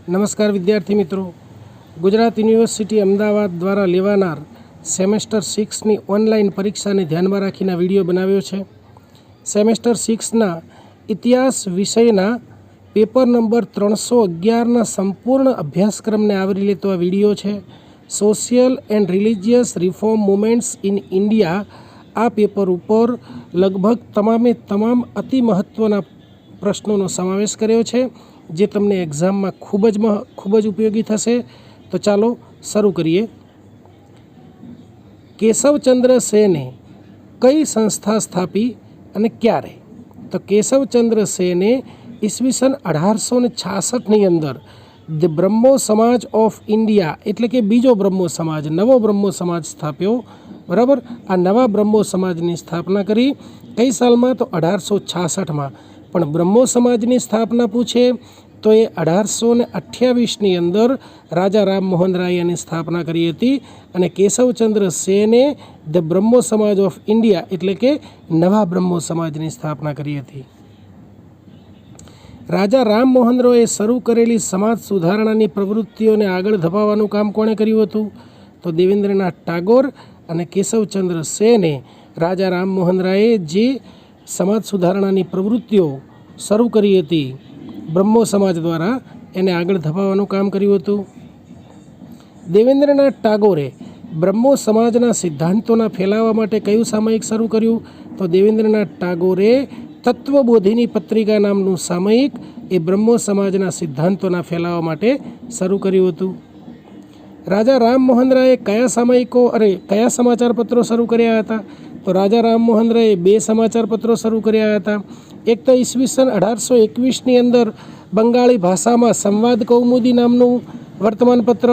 નમસ્કાર વિદ્યાર્થી મિત્રો, ગુજરાત યુનિવર્સિટી અમદાવાદ દ્વારા લેવાનાર સેમેસ્ટર 6ની ઓનલાઈન પરીક્ષાને ધ્યાનમાં રાખીને વિડીયો બનાવ્યો છે. સેમેસ્ટર 6ના ઇતિહાસ વિષયના પેપર નંબર 311ના સંપૂર્ણ અભ્યાસક્રમને આવરી લેતો આ વિડીયો છે. Social and religious reform movements in India આ પેપર ઉપર લગભગ તમામ અતિ મહત્ત્વના પ્રશ્નોનો સમાવેશ કર્યો છે, જે તમને એક્ઝામમાં ખૂબ જ ઉપયોગી થશે. તો ચાલો શરૂ કરીએ. કેશવચંદ્ર સેને કઈ સંસ્થા સ્થાપી અને ક્યારે? તો કેશવચંદ્ર સેને ઈસવીસન 1866ની અંદર ધ બ્રહ્મો સમાજ ઓફ ઇન્ડિયા એટલે કે બીજો બ્રહ્મો સમાજ, નવો બ્રહ્મો સમાજ સ્થાપ્યો. બરાબર, આ નવા બ્રહ્મો સમાજની સ્થાપના કરી કઈ સાલમાં? તો 1866માં. પણ બ્રહ્મો સમાજની સ્થાપના પૂછે તો એ 1828ની અંદર રાજા રામમોહન રાય એની સ્થાપના કરી હતી. અને કેશવચંદ્ર સેને ધ બ્રહ્મો સમાજ ઓફ ઇન્ડિયા એટલે કે નવા બ્રહ્મો સમાજની સ્થાપના કરી હતી. રાજા રામમોહન રાયે શરૂ કરેલી સમાજ સુધારણાની પ્રવૃત્તિઓને આગળ ધપાવવાનું કામ કોણે કર્યું હતું? તો દેવેન્દ્રનાથ ટાગોર અને કેશવચંદ્ર સેને રાજા રામમોહન રાયે જે સમાજ સુધારણાની પ્રવૃત્તિઓ શરૂ કરી હતી બ્રહ્મો સમાજ દ્વારા, એને આગળ ધપાવવાનું કામ કર્યું હતું. દેવેન્દ્રનાથ ટાગોરે બ્રહ્મો સમાજના સિદ્ધાંતોના ફેલાવા માટે કયું સામયિક શરૂ કર્યું? તો દેવેન્દ્રનાથ ટાગોરે તત્વબોધિની પત્રિકા નામનું સામયિક એ બ્રહ્મો સમાજના સિદ્ધાંતોના ફેલાવા માટે શરૂ કર્યું હતું. રાજા રામમોહન રાયે કયા સમાચાર પત્રો શરૂ કર્યા હતા? તો રાજા રામમોહન રાયે 2 સમાચાર પત્રો શરૂ કર્યા હતા. એક તો ઈસવીસન 1821ની અંદર બંગાળી ભાષામાં સંવાદ કૌમુદી નામનું વર્તમાનપત્ર,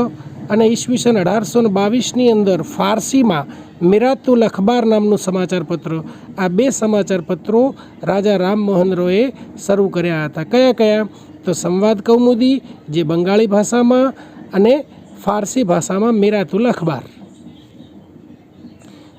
અને ઈસવીસન 1822ની અંદર ફારસીમાં મિરાતુલ અખબાર નામનું સમાચાર પત્ર. આ 2 સમાચાર પત્રો રાજા રામમોહન રાયે શરૂ કર્યા હતા. કયા? તો સંવાદ કૌમુદી જે બંગાળી ભાષામાં અને ફારસી ભાષામાં મિરાતુલ અખબાર.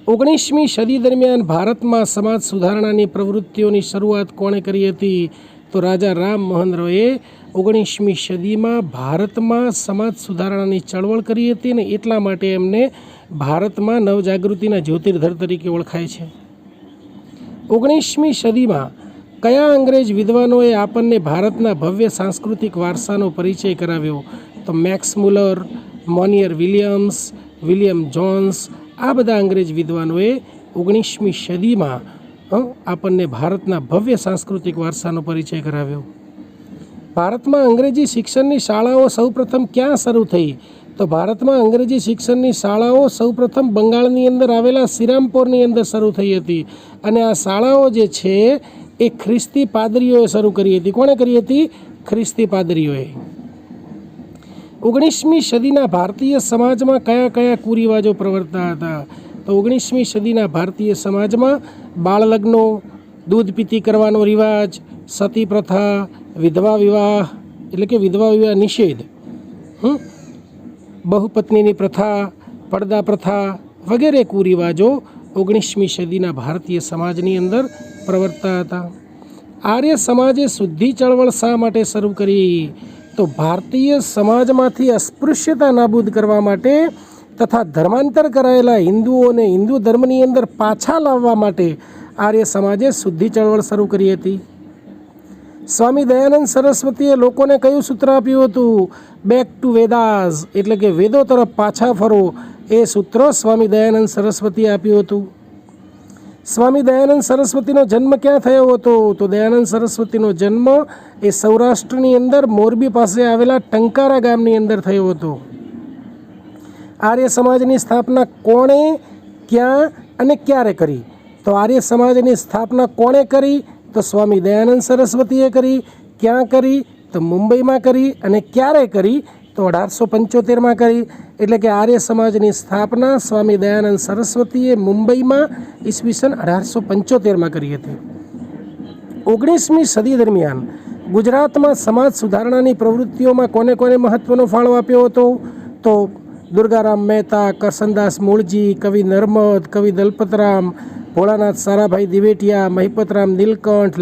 19મી સદી દરમિયાન ભારતમાં સમાજ સુધારણાની પ્રવૃત્તિઓની શરૂઆત કોણે કરી હતી? તો રાજા રામમોહન રાયે 19મી સદીમાં ભારતમાં સમાજ સુધારણાની ચળવળ કરી હતી, અને એટલા માટે એમને ભારતમાં નવજાગૃતિના જ્યોતિર્ધર તરીકે ઓળખાય છે. 19મી સદીમાં કયા અંગ્રેજ વિદ્વાનોએ આપણને ભારતના ભવ્ય સાંસ્કૃતિક વારસાનો પરિચય કરાવ્યો? તો Max Muller, Monier Williams, William Jones, આ બધા અંગ્રેજ વિદ્વાનોએ 19મી સદીમાં આપણને ભારતના ભવ્ય સાંસ્કૃતિક વારસાનો પરિચય કરાવ્યો. ભારતમાં અંગ્રેજી શિક્ષણની શાળાઓ સૌપ્રથમ ક્યાં શરૂ થઈ? તો ભારતમાં અંગ્રેજી શિક્ષણની શાળાઓ સૌપ્રથમ બંગાળની અંદર આવેલા શ્રીરામપુરની અંદર શરૂ થઈ હતી. અને આ શાળાઓ જે છે એ ખ્રિસ્તી પાદરીઓએ શરૂ કરી હતી. કોણે કરી હતી? ખ્રિસ્તી પાદરીઓએ. 19મી સદીના ભારતીય સમાજમાં કયા કુરિવાજો પ્રવર્તતા હતા? તો 19મી સદીના ભારતીય સમાજમાં બાળ લગ્નો, દૂધ પીતી કરવાનો રિવાજ, સતી પ્રથા, વિધવા વિવાહ એટલે કે વિધવા વિવાહ નિષેધ, બહુપત્નીની પ્રથા, પડદા પ્રથા વગેરે કુરિવાજો 19મી સદીના ભારતીય સમાજની અંદર પ્રવર્તતા હતા. આર્ય સમાજે શુદ્ધિ ચળવળ શા માટે શરૂ કરી? તો ભારતીય સમાજમાંથી અસ્પૃશ્યતા નાબૂદ કરવા માટે તથા ધર્માંતર કરાયેલા હિન્દુઓને હિન્દુ ધર્મની અંદર પાછા લાવવા માટે આર્ય સમાજે શુદ્ધિ ચળવળ શરૂ કરી હતી. સ્વામી દયાનંદ સરસ્વતીએ લોકોને કયું સૂત્ર આપ્યું હતું? બેક ટુ વેદાસ એટલે કે વેદો તરફ પાછા ફરો, એ સૂત્ર સ્વામી દયાનંદ સરસ્વતીએ આપ્યું હતું. સ્વામી દયાનંદ સરસ્વતીનો જન્મ ક્યાં થયો હતો? તો દયાનંદ સરસ્વતીનો જન્મ એ સૌરાષ્ટ્રની અંદર મોરબી પાસે આવેલા ટંકારા ગામની અંદર થયો હતો. આર્ય સમાજની સ્થાપના કોણે, ક્યાં અને ક્યારે કરી? તો આર્ય સમાજની સ્થાપના કોણે કરી? તો સ્વામી દયાનંદ સરસ્વતીએ કરી. ક્યાં કરી? તો મુંબઈમાં કરી. અને ક્યારે કરી? તો 1875માં કરી. એટલે કે આર્ય સમાજની સ્થાપના સ્વામી દયાનંદ સરસ્વતીએ મુંબઈમાં ઈસવીસન 1875માં કરી હતી. 19મી સદી દરમિયાન ગુજરાતમાં સમાજ સુધારણાની પ્રવૃત્તિઓમાં કોને મહત્ત્વનો ફાળો આપ્યો હતો? તો દુર્ગારામ મહેતા, કરસનદાસ મૂળજી, કવિ નર્મદ, કવિ દલપતરામ, ભોળાનાથ સારાભાઈ દિવેટિયા, મહિપતરામ નીલકંઠ,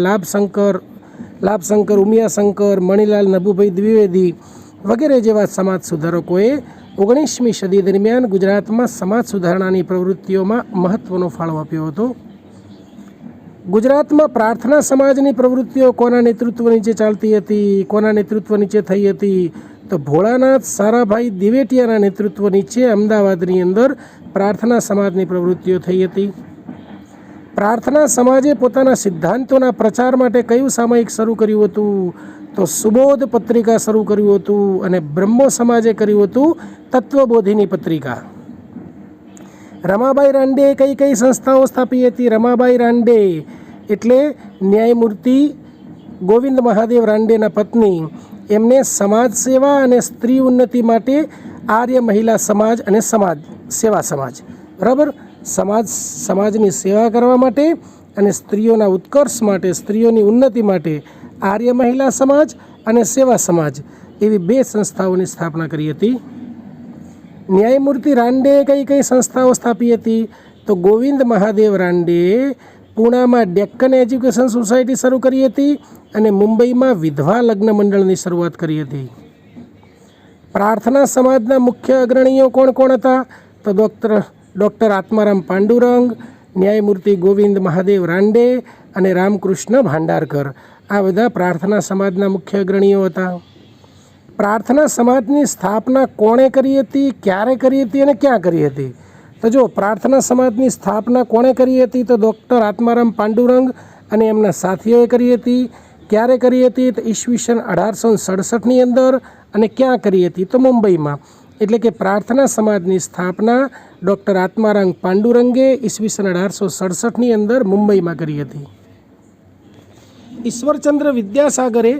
લાભશંકર ઉમિયાશંકર, મણિલાલ નભુભાઈ દ્વિવેદી વગેરે જેવા સમાજ સુધારકોએ 19મી સદી દરમિયાન ગુજરાતમાં સમાજ સુધારણાની પ્રવૃત્તિઓમાં મહત્ત્વનો ફાળો આપ્યો હતો. ગુજરાતમાં પ્રાર્થના સમાજની પ્રવૃત્તિઓ કોના નેતૃત્વ નીચે ચાલતી હતી? કોના નેતૃત્વ નીચે થઈ હતી? તો ભોળાનાથ સારાભાઈ દિવેટિયાના નેતૃત્વ નીચે અમદાવાદની અંદર પ્રાર્થના સમાજની પ્રવૃત્તિઓ થઈ હતી. પ્રાર્થના સમાજે પોતાના સિદ્ધાંતોના પ્રચાર માટે કયું સામયિક શરૂ કર્યું હતું? તો સુબોધ પત્રિકા શરૂ કર્યું હતું. અને બ્રહ્મો સમાજે કર્યું હતું તત્વબોધિની પત્રિકા. રમાબાઈ રાંડેએ કઈ કઈ સંસ્થાઓ સ્થાપી હતી? રમાબાઈ રાંડે એટલે ન્યાયમૂર્તિ ગોવિંદ મહાદેવ રાંડેના પત્ની. એમને સમાજ સેવા અને સ્ત્રી ઉન્નતિ માટે આર્ય મહિલા સમાજ અને સેવા સમાજ, બરાબર, સમાજની સેવા કરવા માટે અને સ્ત્રીઓના ઉત્કર્ષ માટે, સ્ત્રીઓની ઉન્નતિ માટે આર્ય મહિલા સમાજ અને સેવા સમાજ એવી 2 સંસ્થાઓની સ્થાપના કરી હતી. ન્યાયમૂર્તિ રાંડેએ કઈ કઈ સંસ્થાઓ સ્થાપી હતી? તો ગોવિંદ મહાદેવ રાંડેએ પૂણામાં ડેક્કન એજ્યુકેશન સોસાયટી શરૂ કરી હતી અને મુંબઈમાં વિધવા લગ્ન મંડળની શરૂઆત કરી હતી. પ્રાર્થના સમાજના મુખ્ય અગ્રણીઓ કોણ કોણ હતા? તો ડૉક્ટર આત્મારામ પાંડુરંગ, ન્યાયમૂર્તિ ગોવિંદ મહાદેવ રાંડે અને રામકૃષ્ણ ભાંડારકર. આ બધા પ્રાર્થના સમાજના મુખ્ય અગ્રણીઓ હતા. પ્રાર્થના સમાજની સ્થાપના કોણે કરી હતી, ક્યારે કરી હતી અને ક્યાં કરી હતી? તો જો પ્રાર્થના સમાજની સ્થાપના કોણે કરી હતી? તો ડૉક્ટર આત્મારામ પાંડુરંગ અને એમના સાથીઓએ કરી હતી. ક્યારે કરી હતી? તો ઈસવીસન 1867ની અંદર. અને ક્યાં કરી હતી? તો મુંબઈમાં. એટલે કે પ્રાર્થના સમાજની સ્થાપના ડૉક્ટર આત્મારામ પાંડુરંગે ઈસવીસન 1867ની અંદર મુંબઈમાં કરી હતી. ઈશ્વરચંદ્ર વિદ્યાસાગરે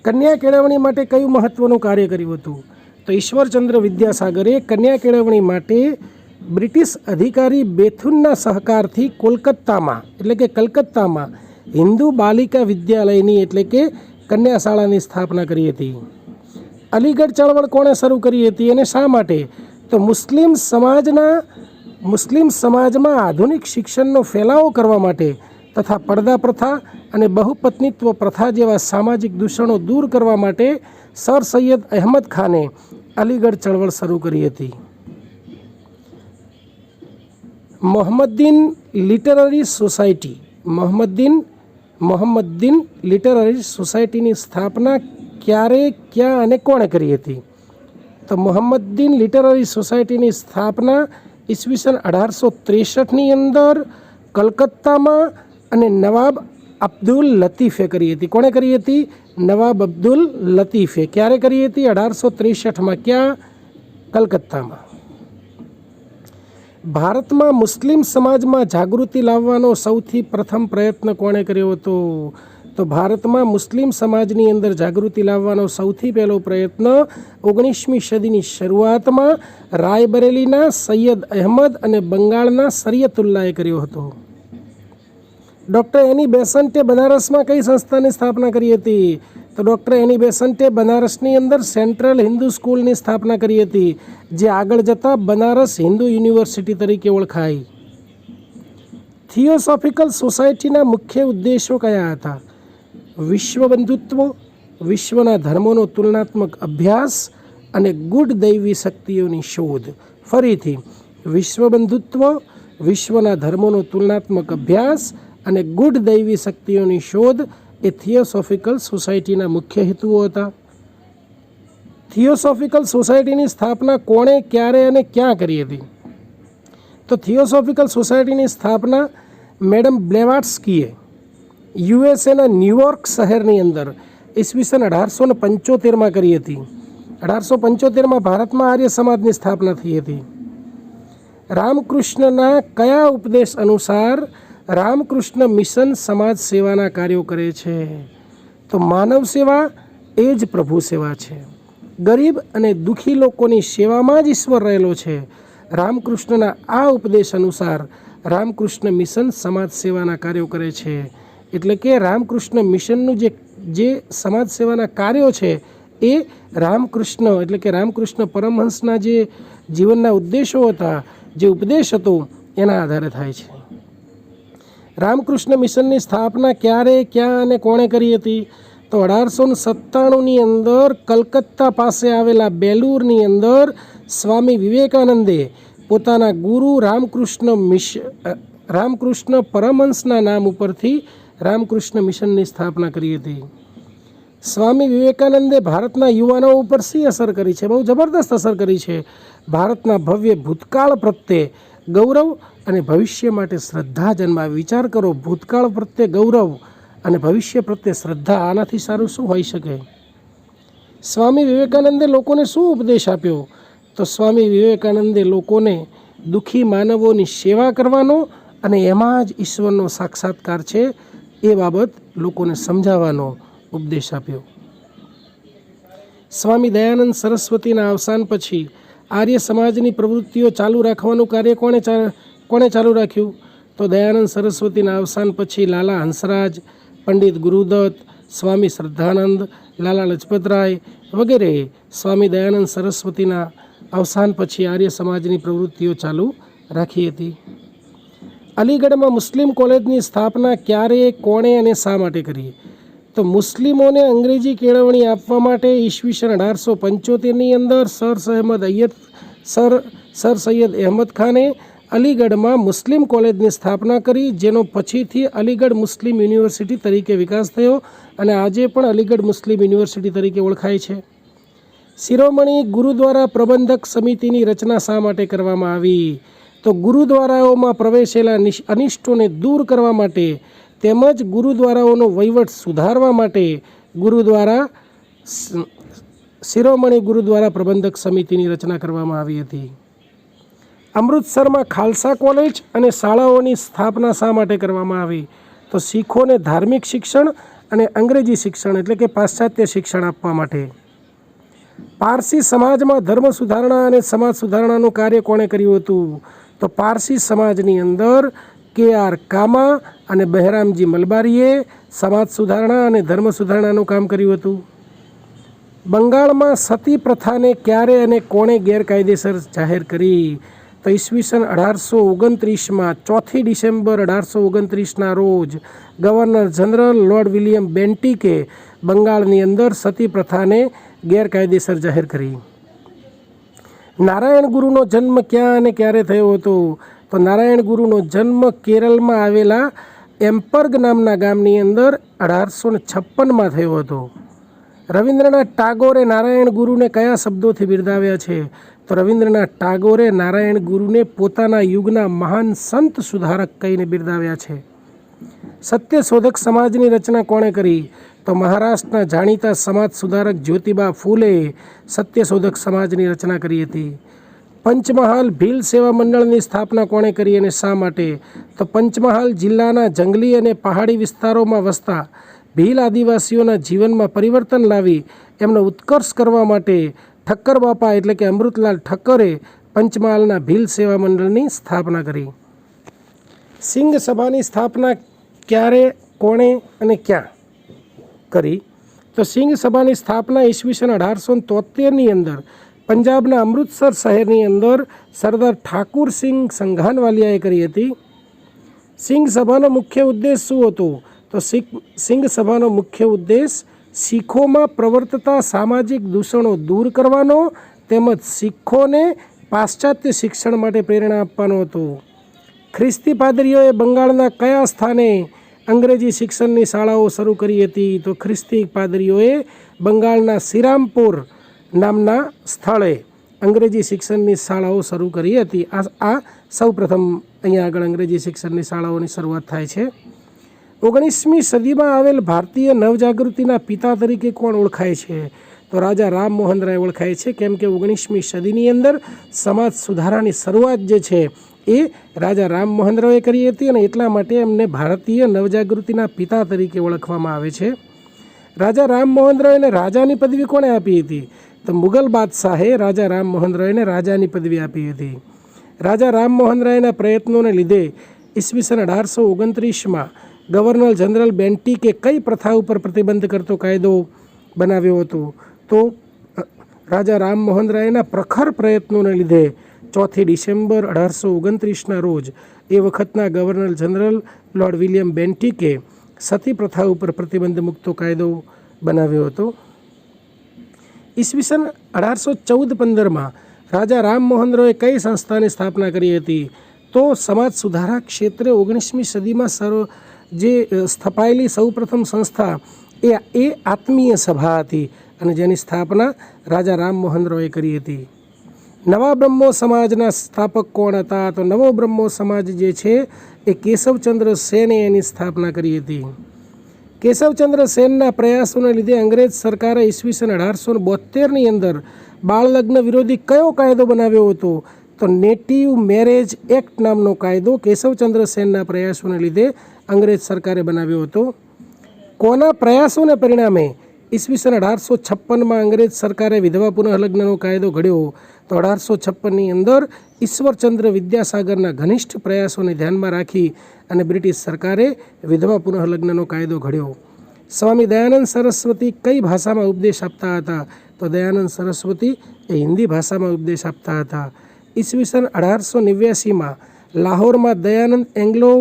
કન્યા કેળવણી માટે કયું મહત્ત્વનું કાર્ય કર્યું હતું? તો ઈશ્વરચંદ્ર વિદ્યાસાગરે કન્યા કેળવણી માટે બ્રિટિશ અધિકારી બેથુનના સહકારથી કોલકાતામાં એટલે કે કલકત્તામાં હિન્દુ બાલિકા વિદ્યાલયની એટલે કે કન્યા શાળાની સ્થાપના કરી હતી. અલીગઢ ચળવળ કોણે શરૂ કરી હતી અને શા માટે? તો મુસ્લિમ સમાજમાં આધુનિક શિક્ષણનો ફેલાવો કરવા માટે તથા પડદા પ્રથા અને બહુપત્નીત્વ પ્રથા જેવા સામાજિક દૂષણો દૂર કરવા માટે સર સૈયદ અહેમદ ખાને અલીગઢ ચળવળ શરૂ કરી હતી. મોહમ્મદીન લિટરરી સોસાયટીની સ્થાપના ક્યારે, ક્યાં અને કોણે કરી હતી? તો મોહમ્મદીન લિટરરી સોસાયટીની સ્થાપના ઈસવીસન 1863ની અંદર કલકત્તામાં અને નવાબ અબ્દુલ લતીફે કરી હતી. કોણે કરી હતી? નવાબ અબ્દુલ લતીફે. ક્યારે કરી હતી? 1863માં. ક્યાં? કલકત્તામાં. ભારતમાં મુસ્લિમ સમાજમાં જાગૃતિ લાવવાનો સૌથી પ્રથમ પ્રયત્ન કોણે કર્યો હતો? તો ભારતમાં મુસ્લિમ સમાજની અંદર જાગૃતિ લાવવાનો સૌથી પહેલો પ્રયત્ન 19મી સદીની શરૂઆતમાં રાયબરેલીના સૈયદ અહેમદ અને બંગાળના શરિયતુલ્લાએ કર્યો હતો. ડૉક્ટર એની બેસન્ટે બનારસમાં કઈ સંસ્થાની સ્થાપના કરી હતી? તો ડૉક્ટર એની બેસન્ટે બનારસની અંદર સેન્ટ્રલ હિન્દુ સ્કૂલની સ્થાપના કરી હતી, જે આગળ જતાં બનારસ હિન્દુ યુનિવર્સિટી તરીકે ઓળખાઈ. થિયોસોફિકલ સોસાયટીના મુખ્ય ઉદ્દેશો કયા હતા? વિશ્વ બંધુત્વ, વિશ્વના ધર્મોનો તુલનાત્મક અભ્યાસ અને ગુઢ દૈવી શક્તિઓની શોધ. ફરીથી, વિશ્વ બંધુત્વ, વિશ્વના ધર્મોનો તુલનાત્મક અભ્યાસ અને ગુઢ દૈવી શક્તિઓની શોધ એ થિયોસોફિકલ સોસાયટીના મુખ્ય હેતુઓ હતા. થિયોસોફિકલ સોસાયટીની સ્થાપના કોણે, ક્યારે અને ક્યાં કરી હતી? તો થિયોસોફિકલ સોસાયટીની સ્થાપના મેડમ બ્લેવાટ્સ્કીએ યુએસએના ન્યૂયોર્ક શહેરની અંદર ઈસવીસન 1875માં કરી હતી. 1875માં ભારતમાં આર્ય સમાજની સ્થાપના થઈ હતી. રામકૃષ્ણના કયા ઉપદેશ અનુસાર રામકૃષ્ણ મિશન સમાજ સેવાના કાર્યો કરે છે? તો માનવ સેવા એ જ પ્રભુ સેવા છે. ગરીબ અને દુઃખી લોકોની સેવામાં જ ઈશ્વર રહેલો છે. રામકૃષ્ણના આ ઉપદેશ અનુસાર રામકૃષ્ણ મિશન સમાજ સેવાના કાર્યો કરે છે. એટલે કે રામકૃષ્ણ મિશનનું જે સમાજ સેવાના કાર્યો છે એ રામકૃષ્ણ એટલે કે રામકૃષ્ણ પરમહંસના જે જીવનના ઉદ્દેશો હતા, જે ઉપદેશ હતો, એના આધારે થાય છે. રામકૃષ્ણ મિશનની સ્થાપના ક્યારે, ક્યાં અને કોણે કરી હતી? તો 1897ની અંદર કલકત્તા પાસે આવેલા બેલુરની અંદર સ્વામી વિવેકાનંદે પોતાના ગુરુ રામકૃષ્ણ પરમહંસના નામ ઉપરથી રામકૃષ્ણ મિશનની સ્થાપના કરી હતી. સ્વામી વિવેકાનંદે ભારતના યુવાનો ઉપર શી અસર કરી છે? બહુ જબરદસ્ત અસર કરી છે. ભારતના ભવ્ય ભૂતકાળ પ્રત્યે ગૌરવ અને ભવિષ્ય માટે શ્રદ્ધા જન્માવી. વિચાર કરો, ભૂતકાળ પ્રત્યે ગૌરવ અને ભવિષ્ય પ્રત્યે શ્રદ્ધા, આનાથી સારું શું હોઈ શકે? સ્વામી વિવેકાનંદે લોકોને શું ઉપદેશ આપ્યો? તો સ્વામી વિવેકાનંદે લોકોને દુઃખી માનવોની સેવા કરવાનો અને એમાં જ ઈશ્વરનો સાક્ષાત્કાર છે એ બાબત લોકોને સમજાવવાનો ઉપદેશ આપ્યો. સ્વામી દયાનંદ સરસ્વતીના અવસાન પછી આર્ય સમાજની પ્રવૃત્તિઓ ચાલુ રાખવાનું કાર્ય કોણે ચાલુ રાખ્યું? તો દયાનંદ સરસ્વતીના અવસાન પછી લાલા હંસરાજ, પંડિત ગુરુદત્ત, સ્વામી શ્રદ્ધાનંદ, લાલા લજપતરાય વગેરે સ્વામી દયાનંદ સરસ્વતીના અવસાન પછી આર્ય સમાજની પ્રવૃત્તિઓ ચાલુ રાખી હતી. અલીગઢમાં મુસ્લિમ કોલેજની સ્થાપના ક્યારે, કોણે અને શા માટે કરી? તો મુસ્લિમોને અંગ્રેજી કેળવણી આપવા માટે ઈસવીસન 1875ની અંદર સર સૈયદ અહેમદ ખાને અલીગઢમાં મુસ્લિમ કોલેજની સ્થાપના કરી, જેનો પછીથી અલીગઢ મુસ્લિમ યુનિવર્સિટી તરીકે વિકાસ થયો અને આજે પણ અલીગઢ મુસ્લિમ યુનિવર્સિટી તરીકે ઓળખાય છે. શિરોમણી ગુરુદ્વારા પ્રબંધક સમિતિની રચના શા માટે કરવામાં આવી? તો ગુરુદ્વારાઓમાં પ્રવેશેલા અનિષ્ટોને દૂર કરવા માટે તેમજ ગુરુદ્વારાઓનો વહીવટ સુધારવા માટે શિરોમણી ગુરુદ્વારા પ્રબંધક સમિતિની રચના કરવામાં આવી હતી. અમૃતસરમાં ખાલસા કોલેજ અને શાળાઓની સ્થાપના શા માટે કરવામાં આવી? તો શીખોને ધાર્મિક શિક્ષણ અને અંગ્રેજી શિક્ષણ એટલે કે પાશ્ચાત્ય શિક્ષણ આપવા માટે. પારસી સમાજમાં ધર્મ સુધારણા અને સમાજ સુધારણાનું કાર્ય કોણે કર્યું હતું? તો પારસી સમાજની અંદર KR કામા અને બહેરામજી મલબારીએ સમાજ સુધારણા અને ધર્મ સુધારણાનું કામ કર્યું હતું. બંગાળમાં સતી પ્રથાને ક્યારે અને કોણે ગેરકાયદેસર જાહેર કરી? તો ઈસવીસન 1829માં 4 ડિસેમ્બર 1829ના રોજ ગવર્નર જનરલ લોર્ડ વિલિયમ બેન્ટિકે બંગાળની અંદર સતી પ્રથાને ગેરકાયદેસર જાહેર કરી. નારાયણ ગુરુનો જન્મ ક્યાં અને ક્યારે થયો હતો? તો નારાયણ ગુરુનો જન્મ કેરળમાં આવેલા એમ્પર્ગ નામના ગામની અંદર 1856માં થયો હતો. રવિન્દ્રનાથ ટાગોરે નારાયણ ગુરુને કયા શબ્દોથી બિરદાવ્યા છે? તો રવિન્દ્રનાથ ટાગોરે નારાયણ ગુરુને પોતાના યુગના મહાન સંત સુધારક કહીને બિરદાવ્યા છે. સત્યશોધક સમાજની રચના કોણે કરી? તો મહારાષ્ટ્રના જાણીતા સમાજ સુધારક જ્યોતિબા ફૂલે સત્યશોધક સમાજની રચના કરી હતી. પંચમહાલ ભીલ સેવા મંડળની સ્થાપના કોણે કરી અને શા માટે? તો પંચમહાલ જિલ્લાના જંગલી અને પહાડી વિસ્તારોમાં વસતા ભીલ આદિવાસીઓના જીવનમાં પરિવર્તન લાવી એમનો ઉત્કર્ષ કરવા માટે ઠક્કર બાપા એટલે કે અમૃતલાલ ઠક્કરે પંચમહાલના ભીલ સેવા મંડળની સ્થાપના કરી. સિંઘ સભાની સ્થાપના ક્યારે, કોણે અને ક્યાં કરી? તો સિંઘ સભાની સ્થાપના ઈસવીસન 1873ની અંદર પંજાબના અમૃતસર શહેરની અંદર સરદાર ઠાકુરસિંહ સંઘાનવાલિયાએ કરી હતી. સિંઘ સભાનો મુખ્ય ઉદ્દેશ શું હતો? તો સિંઘ સભાનો મુખ્ય ઉદ્દેશ શીખોમાં પ્રવર્તતા સામાજિક દૂષણો દૂર કરવાનો તેમજ શીખોને પાશ્ચાત્ય શિક્ષણ માટે પ્રેરણા આપવાનો હતો. ખ્રિસ્તી પાદરીઓએ બંગાળના કયા સ્થાને અંગ્રેજી શિક્ષણની શાળાઓ શરૂ કરી હતી? તો ખ્રિસ્તી પાદરીઓએ બંગાળના શ્રીરામપુર નામના સ્થળે અંગ્રેજી શિક્ષણની શાળાઓ શરૂ કરી હતી. આ સૌ પ્રથમ અહીંયા આગળ અંગ્રેજી શિક્ષણની શાળાઓની શરૂઆત થાય છે. 19મી સદીમાં આવેલ ભારતીય નવજાગૃતિના પિતા તરીકે કોણ ઓળખાય છે? તો રાજા રામમોહન રાય ઓળખાય છે. કેમ કે 19મી સદીની અંદર સમાજ સુધારાની શરૂઆત જે છે એ રાજા રામમોહન રાયે કરી હતી અને એટલા માટે એમને ભારતીય નવજાગૃતિના પિતા તરીકે ઓળખવામાં આવે છે. રાજા રામમોહન રાયને રાજાની પદવી કોણે આપી હતી? તો મુગલ બાદશાહે રાજા રામમોહન રાયને રાજાની પદવી આપી હતી. રાજા રામમોહન રાયના પ્રયત્નોને લીધે ઈસવીસન 1829માં ગવર્નર જનરલ બેન્ટિકે કઈ પ્રથા ઉપર પ્રતિબંધ કરતો કાયદો બનાવ્યો હતો? તો રાજા રામમોહન રાયના પ્રખર પ્રયત્નોને લીધે 4 ડિસેમ્બર 1829ના રોજ એ વખતના ગવર્નર જનરલ લોર્ડ વિલિયમ બેન્ટિકે સતી પ્રથા ઉપર પ્રતિબંધ મૂકતો કાયદો બનાવ્યો હતો. ઈસવીસન 1814-15 રાજા રામમોહન રોયે કઈ સંસ્થાની સ્થાપના કરી હતી? તો સમાજ સુધારા ક્ષેત્રે 19મી સદીમાં જે સ્થપાયેલી સૌપ્રથમ સંસ્થા એ આત્મીય સભા હતી અને જેની સ્થાપના રાજા રામમોહન રોયે કરી હતી. નવા બ્રહ્મો સમાજના સ્થાપક કોણ હતા? તો નવો બ્રહ્મો સમાજ જે છે એ કેશવચંદ્ર સેને એની સ્થાપના કરી હતી. કેશવચંદ્ર સેનના પ્રયાસોને લીધે અંગ્રેજ સરકારે ઈસવીસન 1872ની અંદર બાળ લગ્ન વિરોધી કયો કાયદો બનાવ્યો હતો? તો નેટિવ મેરેજ એક્ટ નામનો કાયદો કેશવચંદ્ર સેનના પ્રયાસોને લીધે અંગ્રેજ સરકારે બનાવ્યો હતો. કોના પ્રયાસોને પરિણામે ઈસવીસન 1856માં અંગ્રેજ સરકારે વિધવા પુનઃલગ્નનો કાયદો ઘડ્યો? તો 1856ની અંદર ઈશ્વરચંદ્ર વિદ્યાસાગરના ઘનિષ્ઠ પ્રયાસોને ધ્યાનમાં રાખી અને બ્રિટિશ સરકારે વિધવા પુનઃલગ્નનો કાયદો ઘડ્યો. સ્વામી દયાનંદ સરસ્વતી કઈ ભાષામાં ઉપદેશ આપતા હતા? તો દયાનંદ સરસ્વતી એ હિન્દી ભાષામાં ઉપદેશ આપતા હતા. ઈસવીસન 1889માં લાહોરમાં દયાનંદ એંગ્લો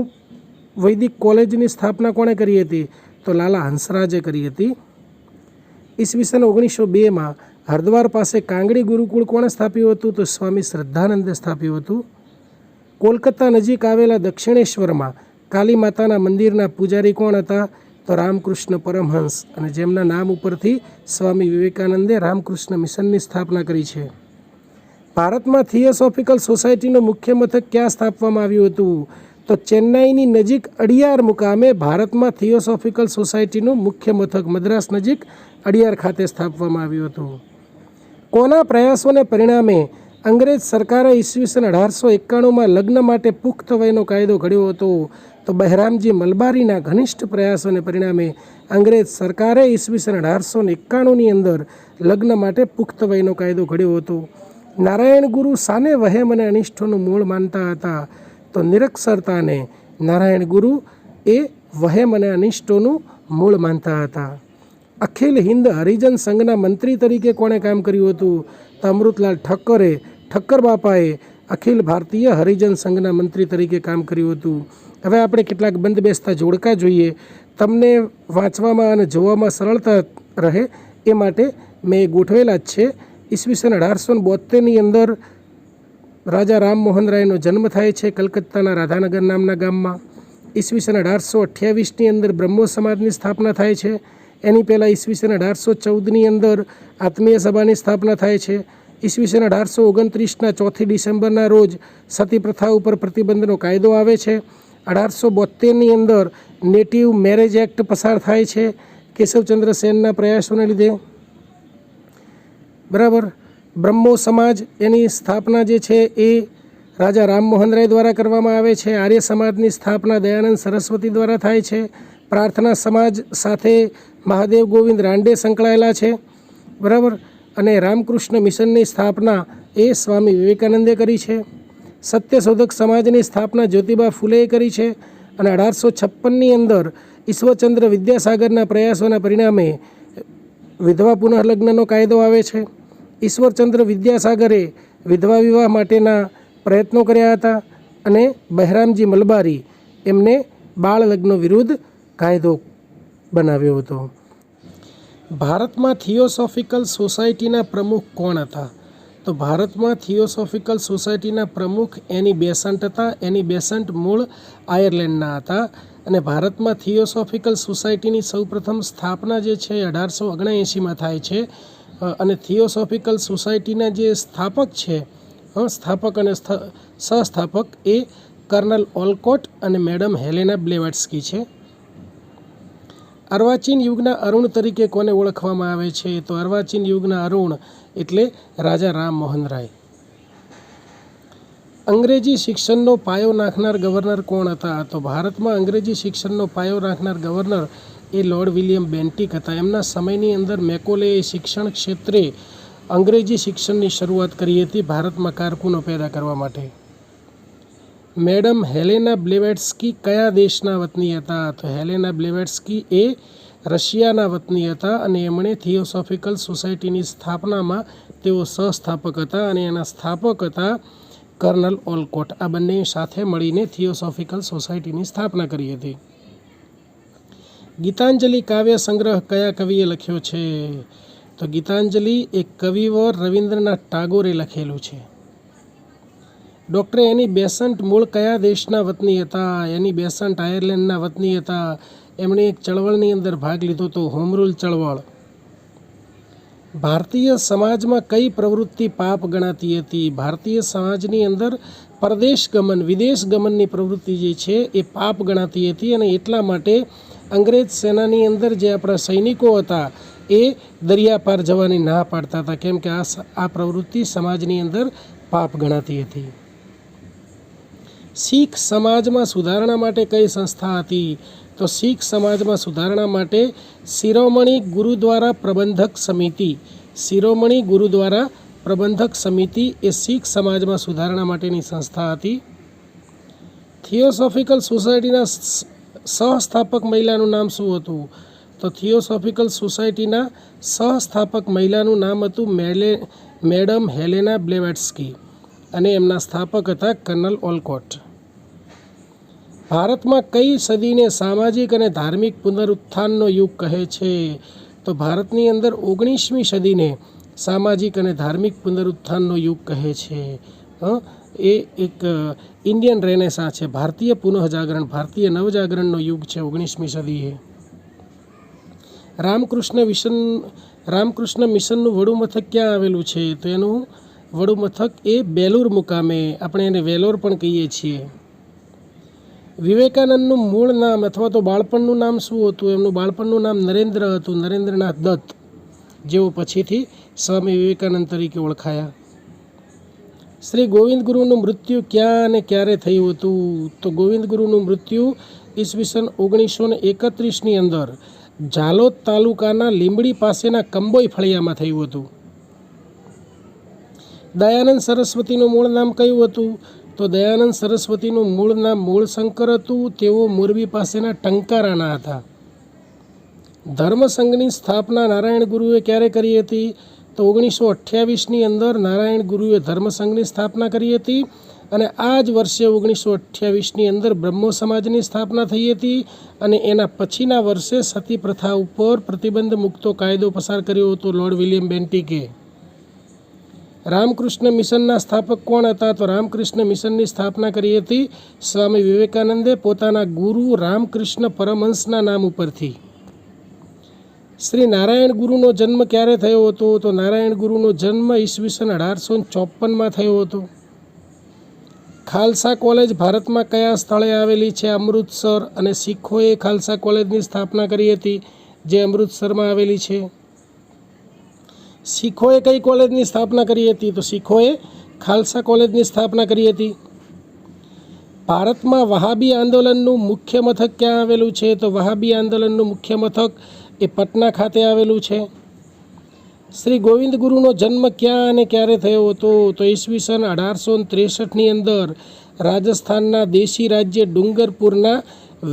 વૈદિક કોલેજની સ્થાપના કોણે કરી હતી? તો લાલા હંસરાજે કરી હતી. ઈસવીસન 1902માં હરદ્વાર પાસે કાંગડી ગુરુકુળ કોણે સ્થાપ્યું હતું? તો સ્વામી શ્રદ્ધાનંદે સ્થાપ્યું હતું. કોલકાતા નજીક આવેલા દક્ષિણેશ્વરમાં કાલી માતાના મંદિરના પૂજારી કોણ હતા? તો રામકૃષ્ણ પરમહંસ, અને જેમના નામ ઉપરથી સ્વામી વિવેકાનંદે રામકૃષ્ણ મિશનની સ્થાપના કરી છે. ભારતમાં થિયોસોફિકલ સોસાયટીનું મુખ્ય મથક ક્યાં સ્થાપવામાં આવ્યું હતું? તો ચેન્નાઈની નજીક અડિયાર મુકામે ભારતમાં થિયોસોફિકલ સોસાયટીનું મુખ્ય મથક મદ્રાસ નજીક અડિયાર ખાતે સ્થાપવામાં આવ્યું હતું. કોના પ્રયાસોને પરિણામે અંગ્રેજ સરકારે ઈસવીસન 1891માં લગ્ન માટે પુખ્ત વયનો કાયદો ઘડ્યો હતો? તો બહેરામજી મલબારીના ઘનિષ્ઠ પ્રયાસોને પરિણામે અંગ્રેજ સરકારે ઈસવીસન 1891ની અંદર લગ્ન માટે પુખ્ત વયનો કાયદો ઘડ્યો હતો. નારાયણ ગુરુ સાને વહેમ અને અનિષ્ટોનું મૂળ માનતા હતા? તો નિરક્ષરતાને નારાયણ ગુરુ એ વહેમ અને અનિષ્ટોનું મૂળ માનતા હતા. અખિલ હિન્દ હરિજન સંઘના મંત્રી તરીકે કોણે કામ કર્યું હતું? તો અમૃતલાલ ઠક્કર બાપાએ અખિલ ભારતીય હરિજન સંઘના મંત્રી તરીકે કામ કર્યું હતું. હવે આપણે કેટલાક બંધ બેસતા જોડકા જોઈએ, તમને વાંચવામાં અને જોવામાં સરળતા રહે એ માટે મેં ગોઠવેલા જ છે. ઈસવીસન 1872ની અંદર રાજા રામમોહન રાયનો જન્મ થાય છે કલકત્તાના રાધાનગર નામના ગામમાં. ઈસવીસન 1828ની અંદર બ્રહ્મો સમાજની સ્થાપના થાય છે. એની પહેલાં ઈસવીસન 1814ની અંદર આત્મીય સભાની સ્થાપના થાય છે. ઈસવીસન 1829ના 4 ડિસેમ્બરના રોજ સતી પ્રથા ઉપર પ્રતિબંધનો કાયદો આવે છે. 1872ની અંદર નેટિવ મેરેજ એક્ટ પસાર થાય છે કેશવચંદ્ર સેનના પ્રયાસોને લીધે. બરાબર. બ્રહ્મો સમાજ એની સ્થાપના જે છે એ રાજા રામમોહન રાય દ્વારા કરવામાં આવે છે. આર્ય સમાજની સ્થાપના દયાનંદ સરસ્વતી દ્વારા થાય છે. પ્રાર્થના સમાજ સાથે મહાદેવ ગોવિંદ રાંડે સંકળાયેલા છે. બરાબર. અને રામકૃષ્ણ મિશનની સ્થાપના એ સ્વામી વિવેકાનંદે કરી છે. સત્યશોધક સમાજની સ્થાપના જ્યોતિબા ફૂલેએ કરી છે. અને 1856ની અંદર ઈશ્વરચંદ્ર વિદ્યાસાગરના પ્રયાસોના પરિણામે વિધવા પુનઃલગ્નનો કાયદો આવે છે. ઈશ્વરચંદ્ર વિદ્યાસાગરે વિધવા વિવાહ માટેના પ્રયત્નો કર્યા હતા અને બહેરામજી મલબારી એમને બાળ લગ્ન વિરુદ્ધ કાયદો બનાવ્યો હતો. ભારતમાં થિયોસોફિકલ સોસાયટીના પ્રમુખ કોણ હતા? તો ભારતમાં થિયોસોફિકલ સોસાયટીના પ્રમુખ એની બેસન્ટ હતા. એની બેસન્ટ મૂળ આયર્લેન્ડના હતા. અને ભારતમાં થિયોસોફિકલ સોસાયટીની સૌપ્રથમ સ્થાપના જે છે 1879માં થાય છે. અને થિયોસોફિકલ સોસાયટીના જે સ્થાપક છે, સ્થાપક અને સહસ્થાપક એ કર્નલ ઓલકોટ અને મેડમ હેલેના બ્લેવાટ્સ્કી છે. અર્વાચીન યુગના અરુણ તરીકે કોને ઓળખવામાં આવે છે? તો અર્વાચીન યુગના અરુણ એટલે રાજા રામમોહન રાય. અંગ્રેજી શિક્ષણનો પાયો નાખનાર ગવર્નર કોણ હતા? તો ભારતમાં અંગ્રેજી શિક્ષણનો પાયો નાખનાર ગવર્નર એ લોર્ડ વિલિયમ બેન્ટિક હતા. એમના સમયની અંદર મેકોલેએ શિક્ષણ ક્ષેત્રે અંગ્રેજી શિક્ષણની શરૂઆત કરી હતી ભારતમાં કારકુનો પેદા કરવા માટે. મેડમ હેલેના બ્લેવાટ્સ્કી કયા દેશના વતની હતા? તો હેલેના બ્લેવાટ્સ્કી એ રશિયાના વતની હતા અને એમણે થિયોસોફિકલ સોસાયટીની સ્થાપનામાં તેઓ સહસ્થાપક હતા અને એના સ્થાપક હતા કર્નલ ઓલકોટ. આ બંને સાથે મળીને થિયોસોફિકલ સોસાયટીની સ્થાપના કરી હતી. ગીતાંજલિ કાવ્ય સંગ્રહ કયા કવિએ લખ્યો છે? તો ગીતાંજલિ એક કવિવર રવિન્દ્રનાથ ટાગોરે લખેલું છે. ડૉક્ટર એની બેસન્ટ મૂળ કયા દેશના વતની હતા? એની બેસન્ટ આયર્લેન્ડના વતની હતા. એમણે એક ચળવળની અંદર ભાગ લીધો હતો, હોમ રૂલ ચળવળ. ભારતીય સમાજમાં કઈ પ્રવૃત્તિ પાપ ગણાતી હતી? ભારતીય સમાજની અંદર પરદેશ ગમન, વિદેશ ગમનની પ્રવૃત્તિ જે છે એ પાપ ગણાતી હતી, અને એટલા માટે અંગ્રેજ સેનાની અંદર જે આપણા સૈનિકો હતા એ દરિયા પાર જવાની ના પાડતા હતા, કેમ કે આ પ્રવૃત્તિ સમાજની અંદર પાપ ગણાતી હતી. શીખ સમાજમાં સુધારણા માટે કઈ સંસ્થા હતી? તો શીખ સમાજમાં સુધારણા માટે શિરોમણી ગુરુદ્વારા પ્રબંધક સમિતિ. શિરોમણી ગુરુદ્વારા પ્રબંધક સમિતિ એ શીખ સમાજમાં સુધારણા માટેની સંસ્થા હતી. થિયોસોફિકલ સોસાયટીના સહસ્થાપક મહિલાનું નામ શું હતું? તો થિયોસોફિકલ સોસાયટીના સહસ્થાપક મહિલાનું નામ હતું મેડમ હેલેના બ્લેવાટ્સ્કી, અને એમના સ્થાપક હતા કર્નલ ઓલકોટ. ભારતમાં કઈ સદીને સામાજિક અને ધાર્મિક પુનરુત્થાનનો યુગ કહે છે? તો ભારતની અંદર 19મી સદીને સામાજિક અને ધાર્મિક પુનરુત્થાનનો યુગ કહે છે. એ એક ઇન્ડિયન રેનેસાં છે, ભારતીય પુનઃજાગરણ, ભારતીય નવજાગરણનો યુગ છે 19મી સદી. રામકૃષ્ણ મિશનનું વડું મથક ક્યાં આવેલું છે? તો એનું વડું મથક એ બેલુર મુકામે, આપણે એને વેલોર પણ કહીએ છીએ. વિવેકાનંદનું મૂળ નામ અથવા તો બાળપણનું નામ શું હતું? એમનું બાળપણનું નામ નરેન્દ્ર હતું, નરેન્દ્રનાથ દત્ત, જેઓ પછીથી સ્વામી વિવેકાનંદ તરીકે ઓળખાયા. શ્રી ગોવિંદ ગુરુનું મૃત્યુ ક્યાં અને ક્યારે થયું હતું? તો ગોવિંદ ગુરુનું મૃત્યુ ઈસવીસન 1931ની અંદર ઝાલોદ તાલુકાના લીંબડી પાસેના કંબોઈ ફળિયામાં થયું હતું. દયાનંદ સરસ્વતીનું મૂળ નામ કયું હતું? તો દયાનંદ સરસ્વતીનું મૂળ નામ મૂળશંકર હતું. તેઓ મોરબી પાસેના ટંકારાના હતા. ધર્મસંઘની સ્થાપના નારાયણ ગુરુએ ક્યારે કરી હતી? તો 1928ની અંદર નારાયણ ગુરુએ ધર્મસંઘની સ્થાપના કરી હતી, અને આ જ વર્ષે 1928ની અંદર બ્રહ્મો સમાજની સ્થાપના થઈ હતી, અને એના પછીના વર્ષે સતી પ્રથા ઉપર પ્રતિબંધ મૂકતો કાયદો પસાર કર્યો હતો લોર્ડ વિલિયમ બેન્ટિકે. રામકૃષ્ણ મિશનના સ્થાપક કોણ હતા? તો રામકૃષ્ણ મિશનની સ્થાપના કરી હતી સ્વામી વિવેકાનંદે પોતાના ગુરુ રામકૃષ્ણ પરમહંસના નામ ઉપરથી. શ્રી નારાયણ ગુરુનો જન્મ ક્યારે થયો હતો? તો નારાયણ ગુરુનો જન્મ ઈસવીસન 1854માં થયો હતો. ખાલસા કોલેજ ભારતમાં કયા સ્થળે આવેલી છે? અમૃતસર. અને શીખોએ ખાલસા કોલેજની સ્થાપના કરી હતી, જે અમૃતસરમાં આવેલી છે. શીખોએ કઈ કોલેજની સ્થાપના કરી હતી? તો શીખોએ ખાલસા કોલેજની સ્થાપના કરી હતી. ભારતમાં વહાબી આંદોલનનું મુખ્ય મથક ક્યાં આવેલું છે? તો વહાબી આંદોલનનું મુખ્ય મથક એ પટના ખાતે આવેલું છે. શ્રી ગોવિંદ ગુરુનો જન્મ ક્યાં અને ક્યારે થયો હતો? તો ઈસવીસન 1863ની અંદર રાજસ્થાનના દેશી રાજ્ય ડુંગરપુરના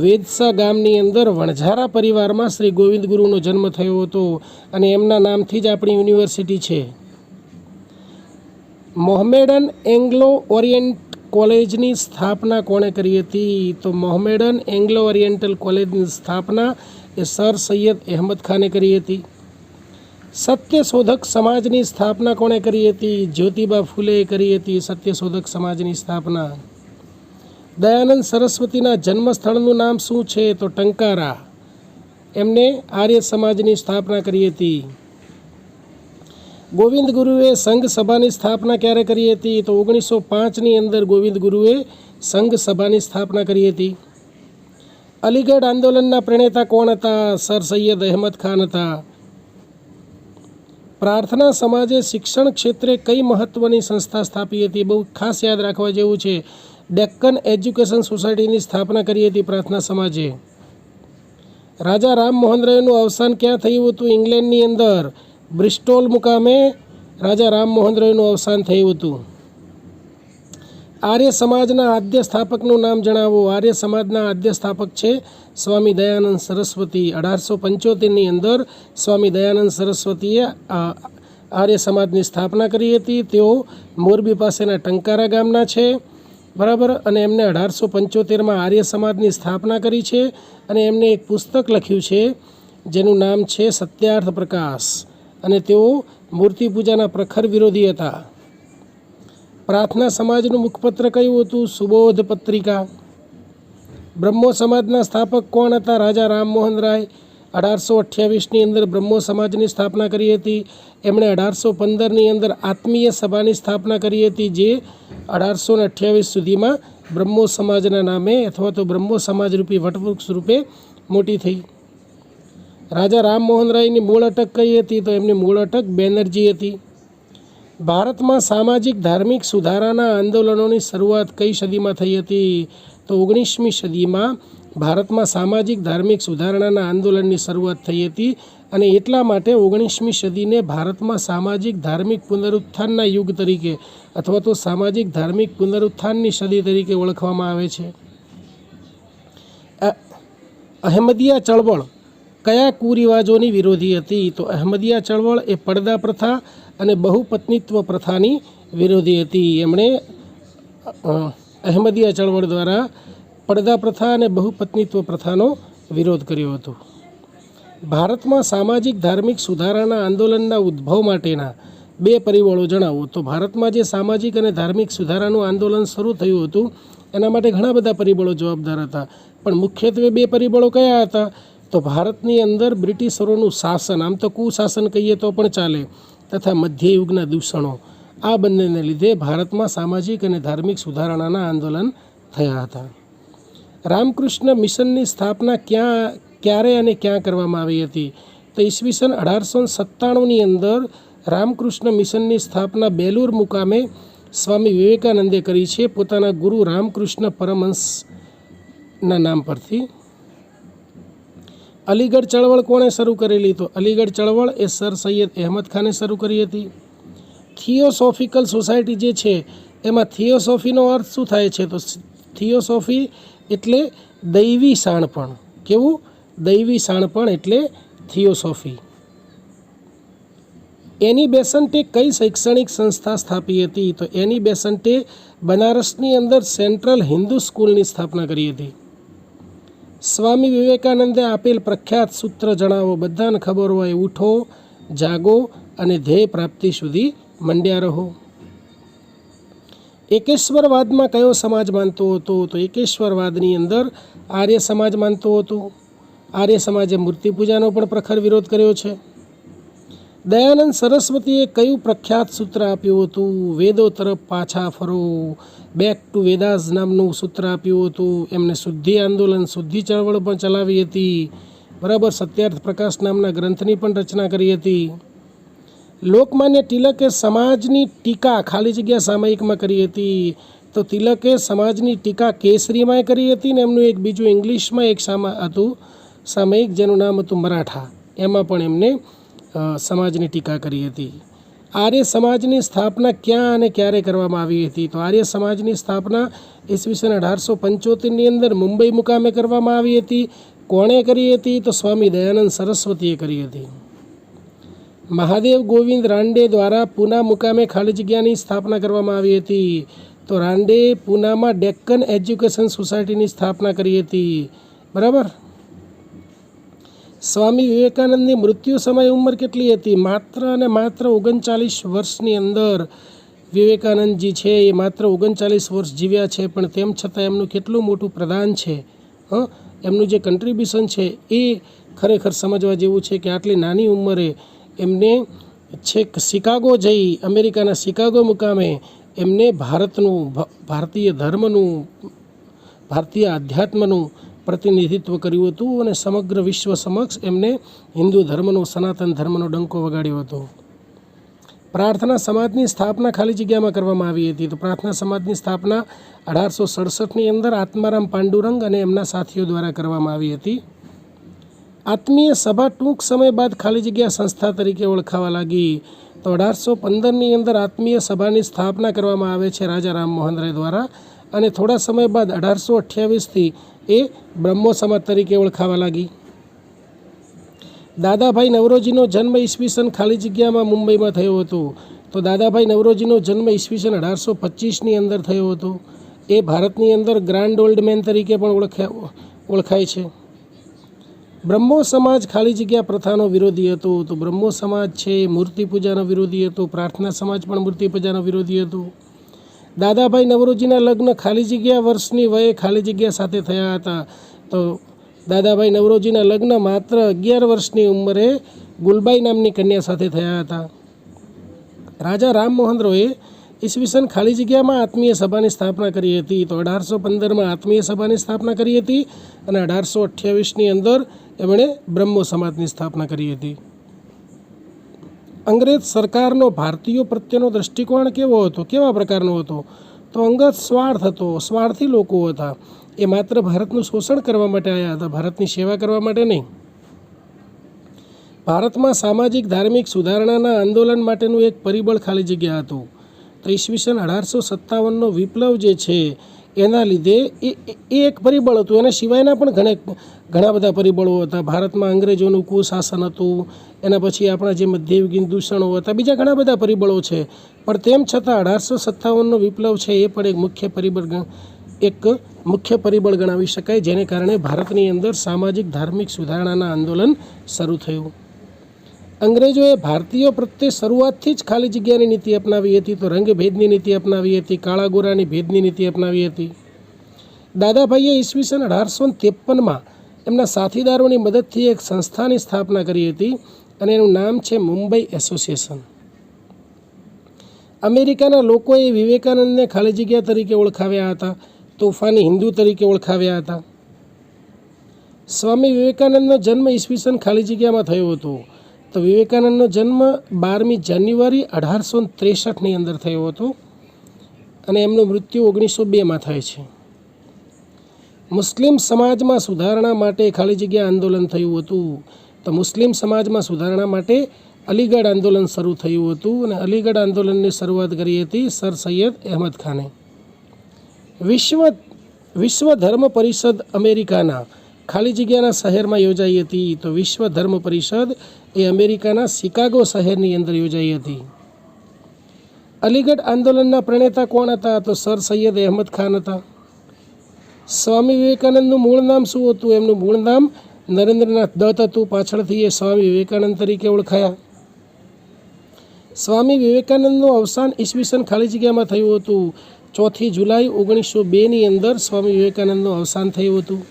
વેદસા ગામની અંદર વણઝારા પરિવારમાં શ્રી ગોવિંદ ગુરુનો જન્મ થયો હતો, અને એમના નામથી જ આપણી યુનિવર્સિટી છે. મોહમેડન એંગ્લો ઓરિયન્ટ કોલેજની સ્થાપના કોણે કરી હતી? તો મોહમેડન એંગ્લો ઓરિએન્ટલ કોલેજની સ્થાપના એ સર સૈયદ અહેમદ ખાને કરી હતી. સત્યશોધક સમાજની સ્થાપના કોણે કરી હતી? જ્યોતિબા ફૂલેએ કરી હતી સત્યશોધક સમાજની સ્થાપના. દયાનંદ સરસ્વતીના જન્મસ્થળનું નામ શું છે? તો ટંકારા. એમને આર્ય સમાજની સ્થાપના કરી હતી. ગોવિંદ ગુરુએ સંઘ સભાની સ્થાપના ક્યારે કરી હતી? તો 1905ની અંદર ગોવિંદ ગુરુએ સંઘ સભાની સ્થાપના કરી હતી. અલીગઢ આંદોલનના પ્રણેતા કોણ હતા? સર સૈયદ અહેમદ ખાન હતા. પ્રાર્થના સમાજે શિક્ષણ ક્ષેત્રે કઈ મહત્ત્વની સંસ્થા સ્થાપી હતી? બહુ ખાસ યાદ રાખવા જેવું છે. ડેક્કન એજ્યુકેશન સોસાયટીની સ્થાપના કરી હતી પ્રાર્થના સમાજે. રાજા રામમોહન રાયનું અવસાન ક્યાં થયું હતું? ઇંગ્લેન્ડની અંદર બ્રિસ્ટોલ મુકામે રાજા રામમોહન રાયનું અવસાન થયું હતું. આર્ય સમાજના આદ્ય સ્થાપકનું નામ જણાવો. આર્ય સમાજના આદ્ય સ્થાપક છે સ્વામી દયાનંદ સરસ્વતી. 1875ની અંદર સ્વામી દયાનંદ સરસ્વતીએ આર્ય સમાજની સ્થાપના કરી હતી. તેઓ મોરબી પાસેના ટંકારા ગામના છે. બરાબર. અને એમને 1875માં આર્ય સમાજની સ્થાપના કરી છે અને એમને એક પુસ્તક લખ્યું છે જેનું નામ છે સત્યાર્થ પ્રકાશ, અને તેઓ મૂર્તિ પૂજાના પ્રખર વિરોધી હતા. પ્રાર્થના સમાજનું મુખપત્ર કયું હતું? સુબોધ પત્રિકા. બ્રહ્મો સમાજના સ્થાપક કોણ હતા? રાજા રામમોહન રાય. 1828ની અંદર બ્રહ્મો સમાજની સ્થાપના કરી હતી. એમણે 1815ની અંદર આત્મીય સભાની સ્થાપના કરી હતી, જે 1828 સુધીમાં બ્રહ્મો સમાજના નામે અથવા તો બ્રહ્મો સમાજરૂપી વટવૃક્ષ રૂપે મોટી થઈ. રાજા રામમોહન રાયની મૂળ અટક કઈ હતી? તો એમની મૂળ અટક બેનર્જી હતી. ભારતમાં સામાજિક ધાર્મિક સુધારાના આંદોલનોની શરૂઆત કઈ સદીમાં થઈ હતી? તો 19મી સદીમાં ભારતમાં સામાજિક ધાર્મિક સુધારણાના આંદોલનની શરૂઆત થઈ હતી, અને એટલા માટે 19મી સદીને ભારતમાં સામાજિક ધાર્મિક પુનરુત્થાનના યુગ તરીકે અથવા તો સામાજિક ધાર્મિક પુનરુત્થાનની સદી તરીકે ઓળખવામાં આવે છે. અહેમદિયા ચળવળ કયા કુરિવાજોની વિરોધી હતી? તો અહેમદિયા ચળવળ એ પડદા પ્રથા અને બહુપત્નીત્વ પ્રથાની વિરોધી હતી. એમણે અહેમદિયા ચળવળ દ્વારા પડદા પ્રથા અને બહુપત્નીત્વ પ્રથાનો વિરોધ કર્યો હતો. ભારતમાં સામાજિક ધાર્મિક સુધારાના આંદોલનના ઉદ્ભવ માટેના 2 પરિબળો જણાવો. તો ભારતમાં જે સામાજિક અને ધાર્મિક સુધારાનું આંદોલન શરૂ થયું હતું એના માટે ઘણા બધા પરિબળો જવાબદાર હતા, પણ મુખ્યત્વે 2 પરિબળો કયા હતા? તો ભારતની અંદર બ્રિટિશરોનું શાસન, આમ તો કુશાસન કહીએ તો પણ ચાલે, તથા મધ્યયુગના દૂષણો, આ બંનેને લીધે ભારતમાં સામાજિક અને ધાર્મિક સુધારણાના આંદોલન થયા હતા. રામકૃષ્ણ મિશનની સ્થાપના ક્યારે અને ક્યાં કરવામાં આવી હતી? તો ઈસવીસન 1897ની અંદર રામકૃષ્ણ મિશનની સ્થાપના બેલુર મુકામે સ્વામી વિવેકાનંદે કરી છે, પોતાના ગુરુ રામકૃષ્ણ પરમહંસના નામ પરથી. અલીગઢ ચળવળ કોણે શરૂ કરેલી? તો અલીગઢ ચળવળ એ સર સૈયદ અહેમદ ખાને શરૂ કરી હતી. થિયોસોફિકલ સોસાયટી જે છે એમાં થિયોસોફીનો અર્થ શું થાય છે? તો થિયોસોફી એટલે દૈવી શાણપણ. કેવું? દૈવી શાણપણ એટલે થિયોસોફી. એની બેસન્ટે કઈ શૈક્ષણિક સંસ્થા સ્થાપી હતી? તો એની બેસન્ટે બનારસની અંદર સેન્ટ્રલ હિન્દુ સ્કૂલની સ્થાપના કરી હતી. સ્વામી વિવેકાનંદે આપેલ પ્રખ્યાત સૂત્ર જણાવો. બધાને ખબર હોય, ઉઠો, જાગો અને ધ્યેય પ્રાપ્તિ સુધી મંડ્યા રહો. એકેશ્વરવાદમાં કયો સમાજ માનતો હતો? તો એકેશ્વરવાદની અંદર આર્ય સમાજ માનતો હતો. આર્ય સમાજે મૂર્તિ પૂજાનો પણ પ્રખર વિરોધ કર્યો છે. દયાનંદ સરસ્વતીએ કયું પ્રખ્યાત સૂત્ર આપ્યું હતું? વેદો તરફ પાછા ફરો, બેક ટુ વેદાસ નામનું સૂત્ર આપ્યું હતું. એમને શુદ્ધિ આંદોલન, શુદ્ધિ ચળવળ પણ ચલાવી હતી. બરાબર. સત્યાર્થ પ્રકાશ નામના ગ્રંથની પણ રચના કરી હતી. લોકમાન્ય તિલકે સમાજની ટીકા ખાલી જગ્યા સામયિકમાં કરી હતી. તો તિલકે સમાજની ટીકા કેસરીમાં કરી હતી, ને એમનું એક બીજું ઇંગ્લિશમાં એક હતું સામયિક જેનું નામ હતું મરાઠા, એમાં પણ એમને સમાજની ટીકા કરી હતી. આર્ય સમાજની સ્થાપના ક્યાં અને ક્યારે કરવામાં આવી હતી? તો આર્ય સમાજની સ્થાપના ઈસવીસન 1875ની અંદર મુંબઈ મુકામે કરવામાં આવી હતી. કોણે કરી હતી? તો સ્વામી દયાનંદ સરસ્વતીએ કરી હતી. મહાદેવ ગોવિંદ રાંડે દ્વારા પૂના મુકામે ખાલી જગ્યાની સ્થાપના કરવામાં આવી હતી. તો રાંડે પૂનામાં ડેક્કન એજ્યુકેશન સોસાયટીની સ્થાપના કરી હતી. બરાબર. સ્વામી વિવેકાનંદની મૃત્યુ સમય ઉંમર કેટલી હતી? માત્ર અને માત્ર 39 વર્ષની અંદર વિવેકાનંદજી છે એ માત્ર 39 વર્ષ જીવ્યા છે, પણ તેમ છતાં એમનું કેટલું મોટું પ્રદાન છે, એમનું જે કન્ટ્રીબ્યુશન છે એ ખરેખર સમજવા જેવું છે કે આટલી નાની ઉંમરે એમને છેક શિકાગો જઈ, અમેરિકાના શિકાગો મુકામે એમને ભારતીય ધર્મનું, ભારતીય આધ્યાત્મનું પ્રતિનિધિત્વ કર્યું હતું, અને સમગ્ર વિશ્વ સમક્ષ એમને હિન્દુ ધર્મનો, સનાતન ધર્મનો ડંકો વગાડ્યો હતો. પ્રાર્થના સમાજની સ્થાપના ખાલી જગ્યામાં કરવામાં આવી હતી. તો પ્રાર્થના સમાજની સ્થાપના 1867ની અંદર આત્મારામ પાંડુરંગ અને એમના સાથીઓ દ્વારા કરવામાં આવી હતી. આત્મીય સભા ટૂંક સમય બાદ ખાલી જગ્યા સંસ્થા તરીકે ઓળખાવા લાગી. તો 1815ની અંદર આત્મીય સભાની સ્થાપના કરવામાં આવે છે રાજા રામમોહન રાય દ્વારા, અને થોડા સમય બાદ 1828થી એ બ્રહ્મો સમાજ તરીકે ઓળખાવા લાગી. દાદાભાઈ નવરોજીનો જન્મ ઈસવીસન ખાલી જગ્યામાં મુંબઈમાં થયો હતો. તો દાદાભાઈ નવરોજીનો જન્મ ઈસવીસન 1825ની અંદર થયો હતો. એ ભારતની અંદર ગ્રાન્ડ ઓલ્ડ મેન તરીકે પણ ઓળખાય છે. બ્રહ્મો સમાજ ખાલી જગ્યા પ્રથાનો વિરોધી હતો. તો બ્રહ્મો સમાજ છે એ મૂર્તિ પૂજાનો વિરોધી હતો. પ્રાર્થના સમાજ પણ મૂર્તિ પૂજાનો વિરોધી હતો. દાદાભાઈ નવરોજીના લગ્ન ખાલી જગ્યા વર્ષની વયે ખાલી જગ્યા સાથે થયા હતા. તો દાદાભાઈ નવરોજીના લગ્ન માત્ર 11 વર્ષની ઉંમરે ગુલબાઈ નામની કન્યા સાથે થયા હતા. રાજા રામમોહન રોયે ઈસવીસન ખાલી જગ્યામાં આત્મીય સભાની સ્થાપના કરી હતી. તો 1815માં આત્મીય સભાની સ્થાપના કરી હતી અને 1828ની અંદર એમણે બ્રહ્મો સમાજની સ્થાપના કરી હતી. અંગ્રેજ સરકારનો ભારતીયો પ્રત્યેનો દૃષ્ટિકોણ કેવો હતો? કેવા પ્રકારનો હતો? તો અંગત સ્વાર્થ હતો. સ્વાર્થી લોકો હતા. એ માત્ર ભારતનું શોષણ કરવા માટે આવ્યા હતા, ભારતની સેવા કરવા માટે નહીં. ભારતમાં સામાજિક ધાર્મિક સુધારણાના આંદોલન માટેનું એક પરિબળ ખાલી જગ્યા હતું. તો ઈસવીસન 1857નો વિપ્લવ જે છે એના લીધે એ એક પરિબળ હતું. એના સિવાયના પણ ઘણા બધા પરિબળો હતા. ભારતમાં અંગ્રેજોનું કુશાસન હતું, એના પછી આપણા જે મધ્યયુગીન દૂષણો હતા, બીજા ઘણા બધા પરિબળો છે. પણ તેમ છતાં 1857નો વિપ્લવ છે એ પણ એક મુખ્ય પરિબળ ગણાવી શકાય, જેને કારણે ભારતની અંદર સામાજિક ધાર્મિક સુધારણાના આંદોલન શરૂ થયું. અંગ્રેજોએ ભારતીયો પ્રત્યે શરૂઆતથી જ ખાલી જગ્યાની નીતિ અપનાવી હતી. તો રંગભેદની નીતિ અપનાવી હતી, કાળા ગોરાની ભેદની નીતિ અપનાવી હતી. દાદાભાઈએ ઈસવીસન 1853માં એમના સાથીદારોની મદદથી એક સંસ્થાની સ્થાપના કરી હતી અને એનું નામ છે મુંબઈ એસોસિએશન. અમેરિકાના લોકોએ વિવેકાનંદને ખાલી જગ્યા તરીકે ઓળખાવ્યા હતા, તોફાની હિન્દુ તરીકે ઓળખાવ્યા હતા. સ્વામી વિવેકાનંદનો જન્મ ઈસવીસન ખાલી જગ્યામાં થયો હતો. તો વિવેકાનંદનો જન્મ 12મી જાન્યુઆરી 1863ની અંદર થયો હતો અને એમનું મૃત્યુ 1902માં થાય છે. મુસ્લિમ સમાજમાં સુધારણા માટે ખાલી જગ્યા આંદોલન થયું હતું. તો મુસ્લિમ સમાજમાં સુધારણા માટે અલીગઢ આંદોલન શરૂ થયું હતું અને અલીગઢ આંદોલનની શરૂઆત કરી હતી સર સૈયદ અહેમદ ખાને. વિશ્વ ધર્મ પરિષદ અમેરિકાના ખાલી જગ્યાના શહેરમાં યોજાઈ હતી. તો વિશ્વ ધર્મ પરિષદ એ અમેરિકાના શિકાગો શહેરની અંદર યોજાઈ હતી. અલીગઢ આંદોલનના પ્રણેતા કોણ હતા? તો સર સૈયદ અહેમદ ખાન હતા. સ્વામી વિવેકાનંદનું મૂળ નામ શું હતું? એમનું મૂળ નામ નરેન્દ્રનાથ દત્ત હતું. પાછળથી એ સ્વામી વિવેકાનંદ તરીકે ઓળખાયા. સ્વામી વિવેકાનંદનું અવસાન ઈસવીસન ખાલી જગ્યામાં થયું હતું. 4 જુલાઈ 1902ની અંદર સ્વામી વિવેકાનંદનું અવસાન થયું હતું.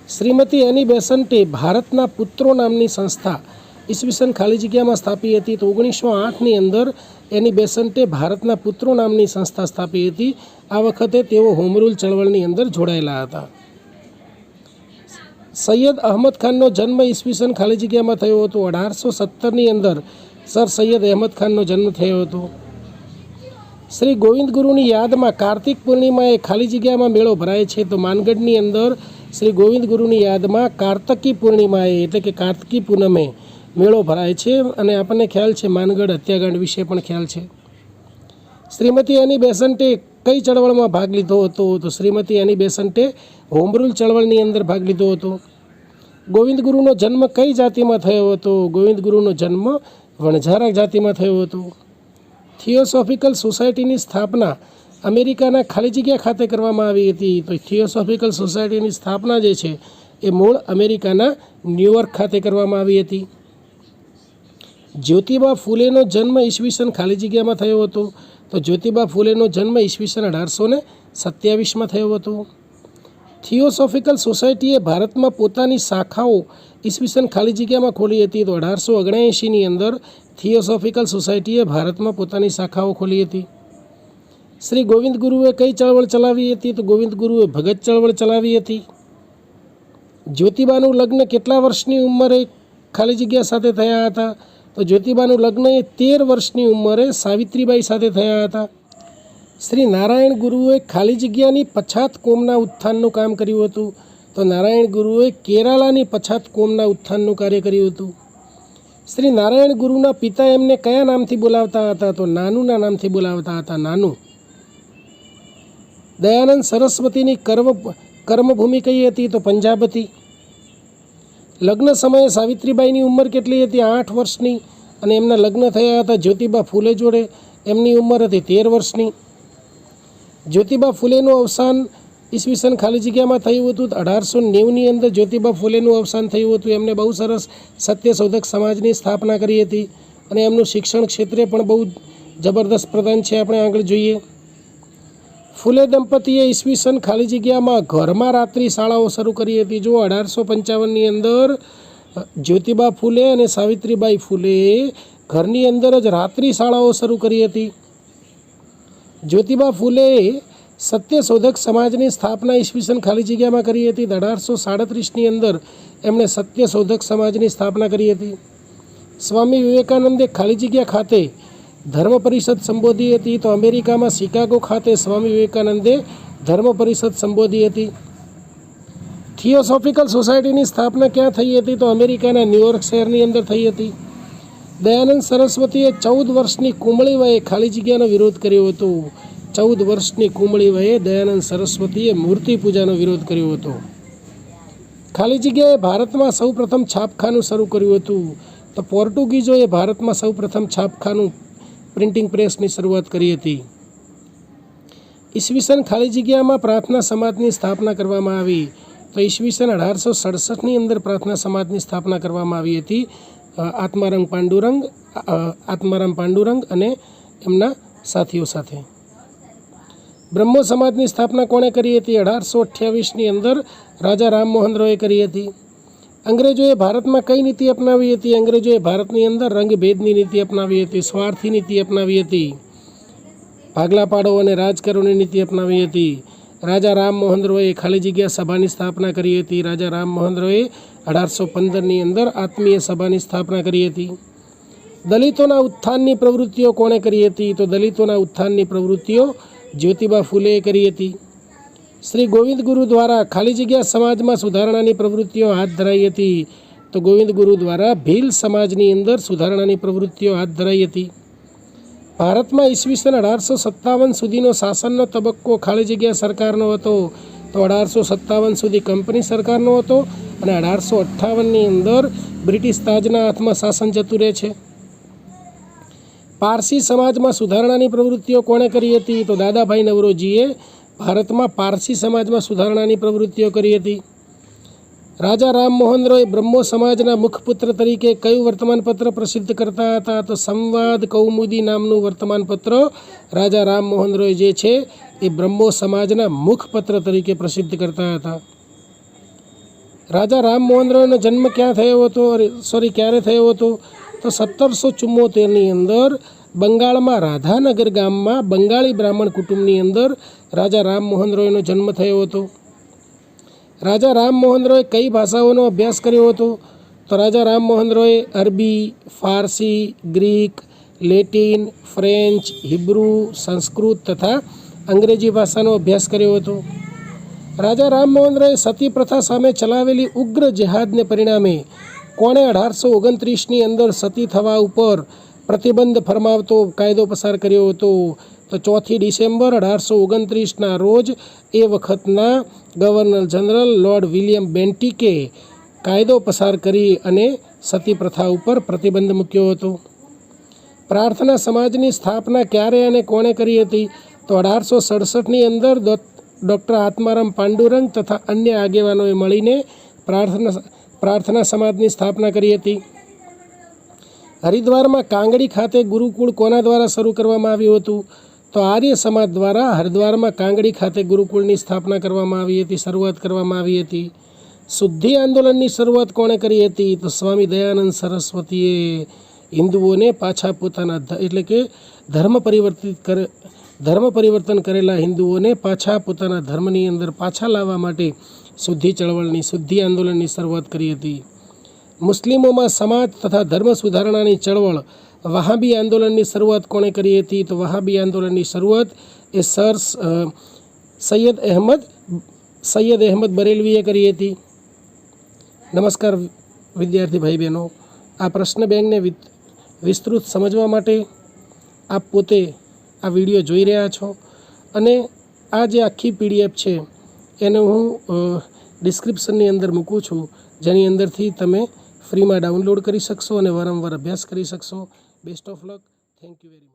શ્રીમતી એની બેસન્ટે ભારતના પુત્રો નામની સંસ્થા ઈસવીસન ખાલી જગ્યામાં સ્થાપી હતી. તો 1908ની અંદર એની બેસન્ટે ભારતના પુત્રો નામની સંસ્થા સ્થાપી હતી. આ વખતે તેઓ હોમ રૂલ ચળવળની અંદર જોડાયેલા હતા. સૈયદ અહમદ ખાનનો જન્મ ઈસવીસન ખાલી જગ્યામાં થયો હતો. 1817ની અંદર સર સૈયદ અહેમદ ખાનનો જન્મ થયો હતો. શ્રી ગોવિંદ ગુરુની યાદમાં કાર્તિક પૂર્ણિમાએ ખાલી જગ્યામાં મેળો ભરાય છે. તો માનગઢની અંદર શ્રી ગોવિંદ ગુરુની યાદમાં કાર્તકી પૂર્ણિમાએ એટલે કે કાર્તિકી પૂનમે મેળો ભરાય છે અને આપણને ખ્યાલ છે માનગઢ હત્યાકાંડ વિશે પણ ખ્યાલ છે. શ્રીમતી એની બેસન્ટે કઈ ચળવળમાં ભાગ લીધો હતો? તો શ્રીમતી એની બેસન્ટે હોમ રૂલ ચળવળની અંદર ભાગ લીધો હતો. ગોવિંદ ગુરુનો જન્મ કઈ જાતિમાં થયો હતો? ગોવિંદ ગુરુનો જન્મ વણઝારા જાતિમાં થયો હતો. થિયોસોફિકલ સોસાયટીની સ્થાપના અમેરિકાના ખાલી જગ્યા ખાતે કરવામાં આવી હતી. તો થિયોસોફિકલ સોસાયટીની સ્થાપના જે છે એ મૂળ અમેરિકાના ન્યૂયોર્ક ખાતે કરવામાં આવી હતી. જ્યોતિબા ફૂલેનો જન્મ ઈસવીસન ખાલી જગ્યામાં થયો હતો. તો જ્યોતિબા ફૂલેનો જન્મ ઈસવીસન 1827માં થયો હતો. થિયોસોફિકલ સોસાયટીએ ભારતમાં પોતાની શાખાઓ ઈસવીસન ખાલી જગ્યામાં ખોલી હતી. તો 1879ની અંદર થિયોસોફિકલ સોસાયટીએ ભારતમાં પોતાની શાખાઓ ખોલી હતી. શ્રી ગોવિંદ ગુરુએ કઈ ચળવળ ચલાવી હતી? તો ગોવિંદ ગુરુએ ભગત ચળવળ ચલાવી હતી. જ્યોતિબાનું લગ્ન કેટલા વર્ષની ઉંમરે ખાલી જગ્યા સાથે થયા હતા? તો જ્યોતિબાનું લગ્ન એ 13 વર્ષની ઉંમરે સાવિત્રીબાઈ સાથે થયા હતા. શ્રી નારાયણ ગુરુએ ખાલી જગ્યાની પછાત કોમના ઉત્થાનનું કામ કર્યું હતું. તો નારાયણ ગુરુએ કેરાલાની પછાત કોમના ઉત્થાનનું કાર્ય કર્યું હતું. શ્રી નારાયણ ગુરુના પિતા એમને કયા નામથી બોલાવતા હતા? તો નાનુના નામથી બોલાવતા હતા. નાનુ. દયાનંદ સરસ્વતીની કર્મભૂમિ કઈ હતી? તો પંજાબ હતી. લગ્ન સમયે સાવિત્રીબાઈની ઉંમર કેટલી હતી? 8 વર્ષની અને એમના લગ્ન થયા હતા જ્યોતિબા ફૂલે જોડે. એમની ઉંમર હતી 13 વર્ષની. જ્યોતિબા ફૂલેનું અવસાન ઈસવીસન ખાલી જગ્યામાં થયું હતું. 1890ની અંદર જ્યોતિબા ફૂલેનું અવસાન થયું હતું. એમને બહુ સરસ સત્યશોધક સમાજની સ્થાપના કરી હતી અને એમનું શિક્ષણ ક્ષેત્રે પણ બહુ જબરદસ્ત પ્રદાન છે. આપણે આગળ જોઈએ. ફૂલે દંપતીએ ઈસવીસન ખાલી જગ્યામાં ઘરમાં રાત્રિ શાળાઓ શરૂ કરી હતી. જો 1855ની અંદર જ્યોતિબા ફૂલે અને સાવિત્રીબાઈ ફૂલે ઘરની અંદર જ રાત્રિ શાળાઓ શરૂ કરી હતી. જ્યોતિબા ફૂલે સત્યશોધક સમાજની સ્થાપના ઈસવીસન ખાલી જગ્યામાં કરી હતી. 1837ની અંદર એમણે સત્યશોધક સમાજની સ્થાપના કરી હતી. સ્વામી વિવેકાનંદે ખાલી જગ્યા ખાતે ધર્મ પરિષદ સંબોધી હતી. તો અમેરિકામાં શિકાગો ખાતે સ્વામી વિવેકાનંદે ધર્મ પરિષદ સંબોધી હતી. થિયોસોફિકલ સોસાયટીની સ્થાપના ક્યાં થઈ હતી? તો અમેરિકાના ન્યુયોર્ક શહેરની અંદર થઈ હતી. દયાનંદ સરસ્વતીએ 14 વર્ષની કુમળી વયે ખાલી જગ્યાનો વિરોધ કર્યો હતો. 14 વર્ષની કુમળી વયે દયાનંદ સરસ્વતીએ મૂર્તિ પૂજાનો વિરોધ કર્યો હતો. ખાલી જગ્યાએ ભારતમાં સૌપ્રથમ છાપખાનું શરૂ કર્યું હતું. તો પોર્ટુગીઝોએ ભારતમાં સૌપ્રથમ છાપખાનું પ્રિન્ટિંગ પ્રેસની શરૂઆત કરી હતી. ઈસવીસન ખાલી જગ્યામાં પ્રાર્થના સમાજની સ્થાપના કરવામાં આવી. તો ઈસવીસન 1867ની અંદર પ્રાર્થના સમાજની સ્થાપના કરવામાં આવી હતી. આત્મારામ પાંડુરંગ અને એમના સાથીઓ સાથે. બ્રહ્મો સમાજની સ્થાપના કોણે કરી હતી? 1828ની અંદર રાજા રામમોહન રોયે કરી હતી. અંગ્રેજોએ ભારતમાં કઈ નીતિ અપનાવી હતી? અંગ્રેજોએ ભારતની અંદર રંગભેદની નીતિ અપનાવી હતી. સ્વાર્થી નીતિ અપનાવી હતી. ભાગલા પાડો અને રાજ કરોની નીતિ અપનાવી હતી. રાજા રામમોહન રોયે ખાલી જગ્યા સભાની સ્થાપના કરી હતી. રાજા રામમોહન રોયે 1815ની અંદર આત્મીય સભાની સ્થાપના કરી હતી. દલિતોના ઉત્થાનની પ્રવૃત્તિઓ કોણે કરી હતી? તો દલિતોના ઉત્થાનની પ્રવૃત્તિઓ જ્યોતિબા ફૂલેએ કરી હતી. શ્રી ગોવિંદ ગુરુ દ્વારા ખાલી જગ્યા સમાજમાં સુધારણાની પ્રવૃત્તિઓ હાથ ધરાઈ હતી. તો ગોવિંદ ગુરુ દ્વારા ભીલ સમાજની અંદર સુધારણાની પ્રવૃત્તિઓ હાથ ધરાઈ હતી. ભારતમાં ઈસવીસન 1857 સુધીનો શાસનનો તબક્કો ખાલી જગ્યા સરકારનો હતો. તો 1857 સુધી કંપની સરકારનો હતો અને 1858ની અંદર બ્રિટિશ તાજના હાથમાં શાસન જતું રહે છે. પારસી સમાજમાં સુધારણાની પ્રવૃત્તિઓ કોણે કરી હતી? તો દાદાભાઈ નવરોજીએ ભારતમાં પારસી સમાજમાં સુધારણાની પ્રવૃત્તિઓ કરી હતી. રાજા રામમોહન રોય બ્રહ્મો સમાજના મુખપુત્ર તરીકે કયું વર્તમાનપત્ર પ્રસિદ્ધ કરતા હતા? તો સંવાદ કૌમુદી નામનું વર્તમાનપત્ર રાજા રામમોહન રોય જે છે એ બ્રહ્મો સમાજના મુખપત્ર તરીકે પ્રસિદ્ધ કરતા હતા. રાજા રામમોહન રોયનો જન્મ ક્યારે થયો હતો? તો 1774ની અંદર બંગાળમાં રાધાનગર ગામમાં બંગાળી બ્રાહ્મણ કુટુંબની અંદર રાજા રામમોહન રોયનો જન્મ થયો હતો. રાજા રામમોહન રોય કઈ ભાષાઓનો અભ્યાસ કર્યો હતો? તો રાજા Rammohan Roy Arabi, Farsi, Greek, Latin, French, Hebrew, Sanskrit તથા અંગ્રેજી ભાષાનો અભ્યાસ કર્યો હતો. રાજા રામમોહન રોય સતી પ્રથા સામે ચલાવેલી ઉગ્ર જેહાદને પરિણામે કોણે 1829ની અંદર સતી થવા ઉપર પ્રતિબંધ ફરમાવતો કાયદો પસાર કર્યો હતો? તો 4 ડિસેમ્બર 1829ના રોજ એ વખતના ગવર્નર જનરલ લોર્ડ વિલિયમ બેન્ટિકે કાયદો પસાર કરી અને સતી પ્રથા ઉપર પ્રતિબંધ મૂક્યો હતો. પ્રાર્થના સમાજની સ્થાપના ક્યારે અને કોણે કરી હતી? તો 1867ની અંદર ડૉક્ટર આત્મારામ પાંડુરંગ તથા અન્ય આગેવાનોએ મળીને પ્રાર્થના સમાજની સ્થાપના કરી હતી. હરિદ્વારમાં કાંગડી ખાતે ગુરુકુળ કોના દ્વારા શરૂ કરવામાં આવ્યું હતું? તો આર્ય સમાજ દ્વારા હરિદ્વારમાં કાંગડી ખાતે ગુરુકુળની સ્થાપના કરવામાં આવી હતી, શરૂઆત કરવામાં આવી હતી. શુદ્ધિ આંદોલનની શરૂઆત કોણે કરી હતી? તો સ્વામી દયાનંદ સરસ્વતીએ હિન્દુઓને પાછા પોતાના એટલે કે ધર્મ પરિવર્તન કરેલા હિન્દુઓને પાછા પોતાના ધર્મની અંદર પાછા લાવવા માટે શુદ્ધિ આંદોલનની શરૂઆત કરી હતી. મુસ્લિમોમાં સમાજ તથા ધર્મ સુધારણાની ચળવળ વહાબી આંદોલનની શરૂઆત કોણે કરી હતી? તો વહાબી આંદોલનની શરૂઆત એ સર સૈયદ અહેમદ બરેલવીએ કરી હતી. નમસ્કાર વિદ્યાર્થી ભાઈ બહેનો, આ પ્રશ્ન બેંકને વિસ્તૃત સમજવા માટે આપ પોતે આ વિડીયો જોઈ રહ્યા છો અને આ જે આખી PDF છે એને હું ડિસ્ક્રિપ્શનની અંદર મૂકું છું, જેની અંદરથી તમે ફ્રીમાં ડાઉનલોડ કરી શકશો અને વારંવાર અભ્યાસ કરી શકશો. Best of luck. Thank you very much.